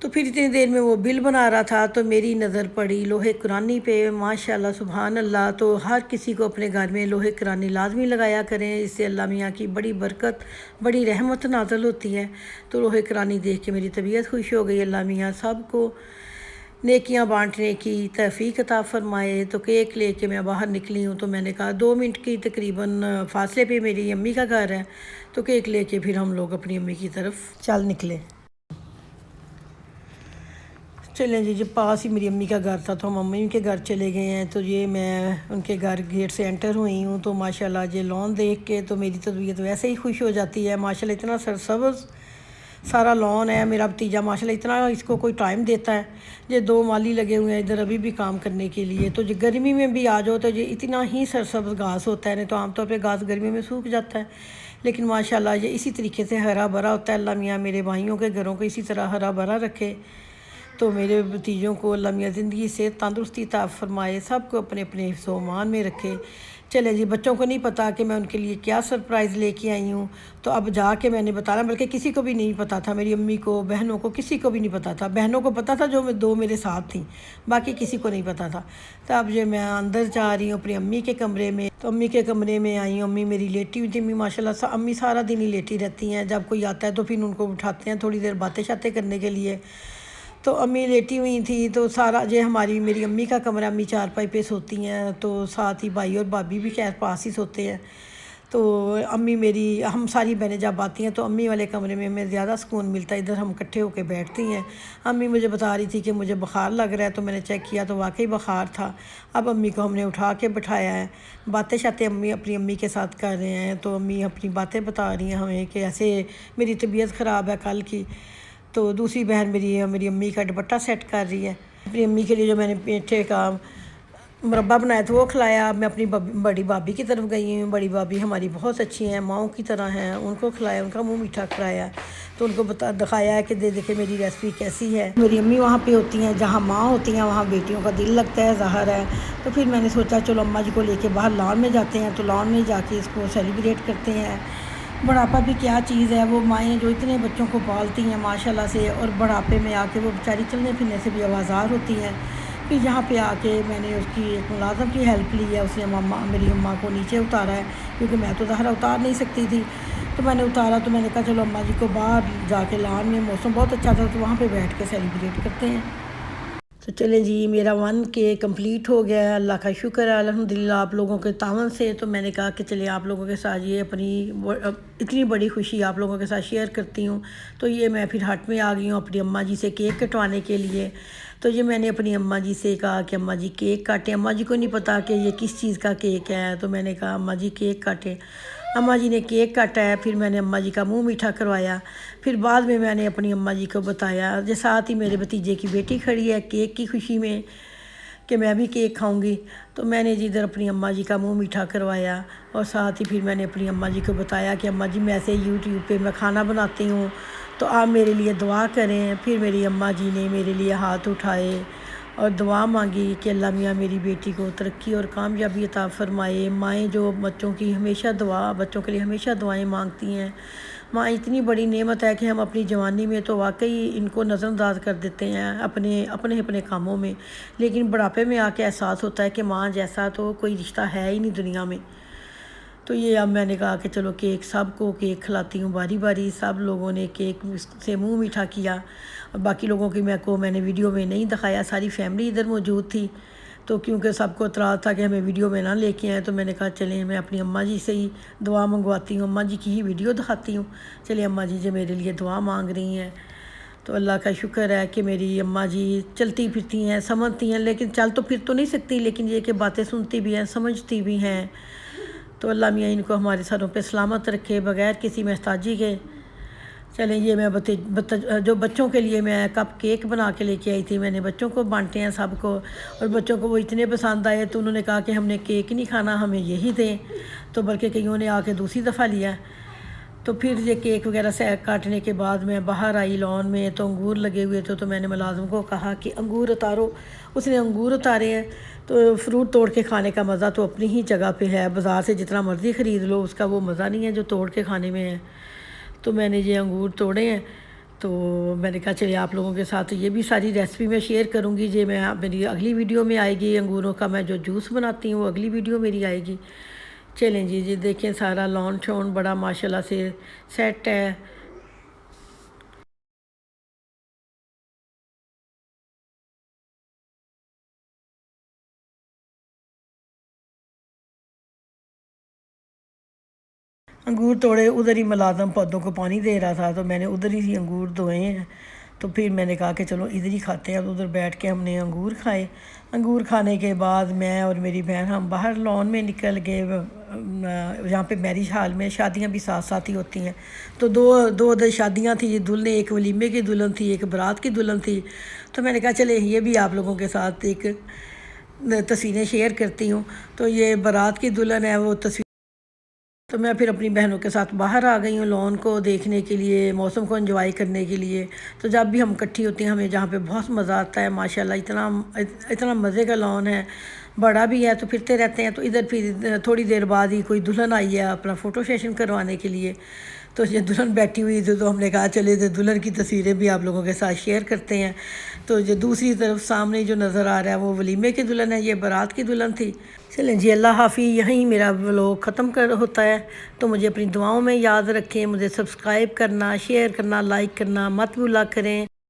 تو پھر اتنی دیر میں وہ بل بنا رہا تھا تو میری نظر پڑی لوہے قرآنی پہ، ماشاءاللہ سبحان اللہ۔ تو ہر کسی کو اپنے گھر میں لوہے قرآنی لازمی لگایا کریں، اس سے اللہ میاں کی بڑی برکت، بڑی رحمت نازل ہوتی ہے۔ تو لوہے قرآنی دیکھ کے میری طبیعت خوش ہو گئی۔ اللہ میاں سب کو نیکیاں بانٹنے کی توفیق عطا فرمائے۔ تو کیک لے کے میں باہر نکلی ہوں، تو میں نے کہا 2 منٹ کی تقریباً فاصلے پہ میری امی کا گھر ہے، تو کیک لے کے پھر ہم لوگ اپنی امی کی طرف چل نکلے۔ چلیں جی، جب پاس ہی میری امی کا گھر تھا تو ہم امی کے گھر چلے گئے ہیں۔ تو یہ میں ان کے گھر گیٹ سے انٹر ہوئی ہوں، تو ماشاءاللہ یہ لان دیکھ کے تو میری طبیعت ویسے ہی خوش ہو جاتی ہے۔ ماشاءاللہ اتنا سرسبز سارا لان ہے۔ میرا بھتیجا ماشاءاللہ اتنا اس کو کوئی ٹائم دیتا ہے۔ یہ 2 مالی لگے ہوئے ہیں ادھر ابھی بھی کام کرنے کے لیے۔ تو یہ گرمی میں بھی آ جاؤ تو یہ اتنا ہی سرسبز گھاس ہوتا ہے، نہیں تو عام طور پہ گھاس گرمی میں سوکھ جاتا ہے، لیکن ماشاءاللہ یہ اسی طریقے سے ہرا بھرا ہوتا ہے۔ اللہ میاں میرے بھائیوں کے گھروں کو اسی طرح ہرا بھرا رکھے، تو میرے بھتیجوں کو اللہ میاں زندگی سے تندرستی عطا فرمائے، سب کو اپنے اپنے حفظ و امان میں رکھے۔ چلے جی، بچوں کو نہیں پتا کہ میں ان کے لیے کیا سرپرائز لے کے آئی ہوں، تو اب جا کے میں نے بتانا، بلکہ کسی کو بھی نہیں پتا تھا، میری امی کو، بہنوں کو، کسی کو بھی نہیں پتا تھا۔ بہنوں کو پتا تھا جو 2 میرے ساتھ تھیں، باقی کسی کو نہیں پتا تھا۔ تو اب جو میں اندر جا رہی ہوں اپنی امی کے کمرے میں، تو امی کے کمرے میں آئی ہوں، امی میری لیٹی ہوئی تھی۔ امی ماشاءاللہ امی سارا دن ہی لیٹی رہتی ہیں، جب کوئی آتا ہے تو پھر ان کو اٹھاتے ہیں تھوڑی دیر باتیں شاتیں کرنے کے لیے۔ تو امی لیٹی ہوئی تھی، تو سارا یہ میری امی کا کمرہ، امی چارپائی پہ سوتی ہیں، تو ساتھ ہی بھائی اور بھابھی بھی خیر پاس ہی سوتے ہیں۔ تو امی میری، ہم ساری بہنیں جب آتی ہیں تو امی والے کمرے میں ہمیں زیادہ سکون ملتا ہے، ادھر ہم اکٹھے ہو کے بیٹھتی ہیں۔ امی مجھے بتا رہی تھی کہ مجھے بخار لگ رہا ہے، تو میں نے چیک کیا تو واقعی بخار تھا۔ اب امی کو ہم نے اٹھا کے بٹھایا ہے، باتیں شاتیں امی اپنی امی کے ساتھ کر رہے ہیں، تو امی اپنی باتیں بتا رہی ہیں ہمیں کہ ایسے میری طبیعت خراب ہے کل کی۔ تو دوسری بہن میری امی کا دوپٹہ سیٹ کر رہی ہے۔ اپنی امی کے لیے جو میں نے پیٹھے کا مربع بنایا تھا وہ کھلایا۔ میں اپنی بڑی بھابھی کی طرف گئی ہوں، بڑی بھابھی ہماری بہت اچھی ہیں، ماؤں کی طرح ہیں، ان کو کھلایا، ان کا منہ میٹھا کرایا، تو ان کو دکھایا ہے کہ دیکھیں میری ریسپی کیسی ہے۔ میری امی وہاں پہ ہوتی ہیں، جہاں ماں ہوتی ہیں وہاں بیٹیوں کا دل لگتا ہے، ظاہر ہے۔ تو پھر میں نے سوچا چلو اماں جی کو لے کے باہر لان میں جاتے ہیں، تو لان میں جا کے اس کو سیلیبریٹ کرتے ہیں۔ بڑھاپا بھی کیا چیز ہے، وہ مائیں جو اتنے بچوں کو پالتی ہیں ماشاءاللہ سے، اور بڑھاپے میں آ کے وہ بیچاری چلنے پھرنے سے بھی آوازار ہوتی ہیں۔ پھر یہاں پہ آ کے میں نے اس کی ایک ملازم کی ہیلپ لی ہے، اس نے میری اماں کو نیچے اتارا ہے، کیونکہ میں تو ظاہر اتار نہیں سکتی تھی۔ تو میں نے اتارا، تو میں نے کہا چلو اماں جی کو باہر جا کے لان میں موسم بہت اچھا تھا، تو وہاں پہ بیٹھ کے سیلیبریٹ کرتے ہیں۔ تو چلیں جی، میرا 1 کے کمپلیٹ ہو گیا ہے، اللہ کا شکر ہے الحمدللہ آپ لوگوں کے تعاون سے۔ تو میں نے کہا کہ چلیں آپ لوگوں کے ساتھ یہ اپنی اتنی بڑی خوشی آپ لوگوں کے ساتھ شیئر کرتی ہوں۔ تو یہ میں پھر ہٹ میں آ گئی ہوں اپنی اماں جی سے کیک کٹوانے کے لیے۔ تو یہ میں نے اپنی اماں جی سے کہا کہ اماں جی کیک کاٹیں، اماں جی کو نہیں پتا کہ یہ کس چیز کا کیک ہے، تو میں نے کہا اماں جی کیک کاٹیں۔ اماں جی نے کیک کاٹا ہے، پھر میں نے اماں جی کا منہ میٹھا کروایا، پھر بعد میں نے اپنی اماں جی کو بتایا۔ جو ساتھ ہی میرے بھتیجے کی بیٹی کھڑی ہے کیک کی خوشی میں کہ میں بھی کیک کھاؤں گی، تو میں نے ادھر اپنی اماں جی کا منہ میٹھا کروایا، اور ساتھ ہی پھر میں نے اپنی اماں جی کو بتایا کہ اماں جی میں ایسے یوٹیوب پہ میں کھانا بناتی ہوں، تو آپ میرے لیے دعا کریں۔ پھر میری اماں جی نے میرے لیے ہاتھ اٹھائے اور دعا مانگی کہ اللہ میاں میری بیٹی کو ترقی اور کامیابی عطا فرمائے۔ مائیں جو بچوں کی ہمیشہ بچوں کے لیے ہمیشہ دعائیں مانگتی ہیں، ماں اتنی بڑی نعمت ہے کہ ہم اپنی جوانی میں تو واقعی ان کو نظر انداز کر دیتے ہیں اپنے کاموں میں، لیکن بڑھاپے میں آ کے احساس ہوتا ہے کہ ماں جیسا تو کوئی رشتہ ہے ہی نہیں دنیا میں۔ تو یہ اب میں نے کہا کہ چلو کیک سب کو کیک کھلاتی ہوں باری باری۔ سب لوگوں نے کیک سے منہ میٹھا کیا، اور باقی لوگوں کی میں نے ویڈیو میں نہیں دکھایا، ساری فیملی ادھر موجود تھی، تو کیونکہ سب کو اعتراض تھا کہ ہمیں ویڈیو میں نہ لے کے آئیں، تو میں نے کہا چلیں میں اپنی اماں جی سے ہی دعا منگواتی ہوں، اماں جی کی ہی ویڈیو دکھاتی ہوں۔ چلیں اماں جی جو میرے لیے دعا مانگ رہی ہیں، تو اللہ کا شکر ہے کہ میری اماں جی چلتی پھرتی ہیں، سمجھتی ہیں، لیکن چل تو پھر تو نہیں سکتی، لیکن یہ کہ باتیں سنتی بھی ہیں، سمجھتی بھی ہیں۔ تو اللہ میاں ان کو ہمارے سروں پہ سلامت رکھے بغیر کسی محتاجی کے۔ چلیں یہ میں جو بچوں کے لیے میں کپ کیک بنا کے لے کے آئی تھی، میں نے بچوں کو بانٹے ہیں سب کو، اور بچوں کو وہ اتنے پسند آئے، تو انہوں نے کہا کہ ہم نے کیک نہیں کھانا، ہمیں یہی دیں، تو بلکہ کئیوں نے آ کے دوسری دفعہ لیا۔ تو پھر یہ کیک وغیرہ سے کاٹنے کے بعد میں باہر آئی لان میں، تو انگور لگے ہوئے تھے، تو میں نے ملازم کو کہا کہ انگور اتارو، اس نے انگور اتارے ہیں۔ تو فروٹ توڑ کے کھانے کا مزہ تو اپنی ہی جگہ پہ ہے، بازار سے جتنا مرضی خرید لو اس کا وہ مزہ نہیں ہے جو توڑ کے کھانے میں ہے۔ تو میں نے یہ انگور توڑے ہیں، تو میں نے کہا چلیے آپ لوگوں کے ساتھ یہ بھی ساری ریسپی میں شیئر کروں گی، یہ میں میری اگلی ویڈیو میں آئے گی، انگوروں کا میں جو جوس بناتی ہوں وہ اگلی ویڈیو میری آئے گی۔ چلیں جی دیکھیں سارا لان شون بڑا ماشاءاللہ سے سیٹ ہے۔ انگور توڑے ادھر ہی ملازم پودوں کو پانی دے رہا تھا، تو میں نے ادھر ہی انگور دھوئے ہیں، تو پھر میں نے کہا کہ چلو ادھر ہی کھاتے ہیں، ادھر بیٹھ کے ہم نے انگور کھائے۔ انگور کھانے کے بعد میں اور میری بہن ہم باہر لان میں نکل گئے، یہاں پہ میرج ہال میں شادیاں بھی ساتھ ساتھ ہی ہوتی ہیں، تو دو شادیاں تھیں، دلہن ایک ولیمے کی دلہن تھی، ایک برات کی دلہن تھی، تو میں نے کہا چلے یہ بھی آپ لوگوں کے ساتھ ایک تصویریں شیئر کرتی ہوں۔ تو یہ برات کی دلہن ہے، وہ تصویر تو میں پھر اپنی بہنوں کے ساتھ باہر آ گئی ہوں لان کو دیکھنے کے لیے، موسم کو انجوائے کرنے کے لیے۔ تو جب بھی ہم اکٹھی ہوتی ہیں ہمیں جہاں پہ بہت مزہ آتا ہے، ماشاءاللہ اتنا مزے کا لان ہے، بڑا بھی ہے، تو پھرتے رہتے ہیں۔ تو ادھر پھر تھوڑی دیر بعد ہی کوئی دلہن آئی ہے اپنا فوٹو سیشن کروانے کے لیے، تو یہ دلہن بیٹھی ہوئی تھی، تو ہم نے کہا چلے دلہن کی تصویریں بھی آپ لوگوں کے ساتھ شیئر کرتے ہیں۔ تو یہ دوسری طرف سامنے جو نظر آ رہا ہے وہ ولیمے کی دلہن ہے، یہ بارات کی دلہن تھی۔ چلیں جی اللہ حافظ، یہیں میرا ولاگ ختم ہوتا ہے۔ تو مجھے اپنی دعاؤں میں یاد رکھیں، مجھے سبسکرائب کرنا، شیئر کرنا، لائک کرنا مت بھولا کریں۔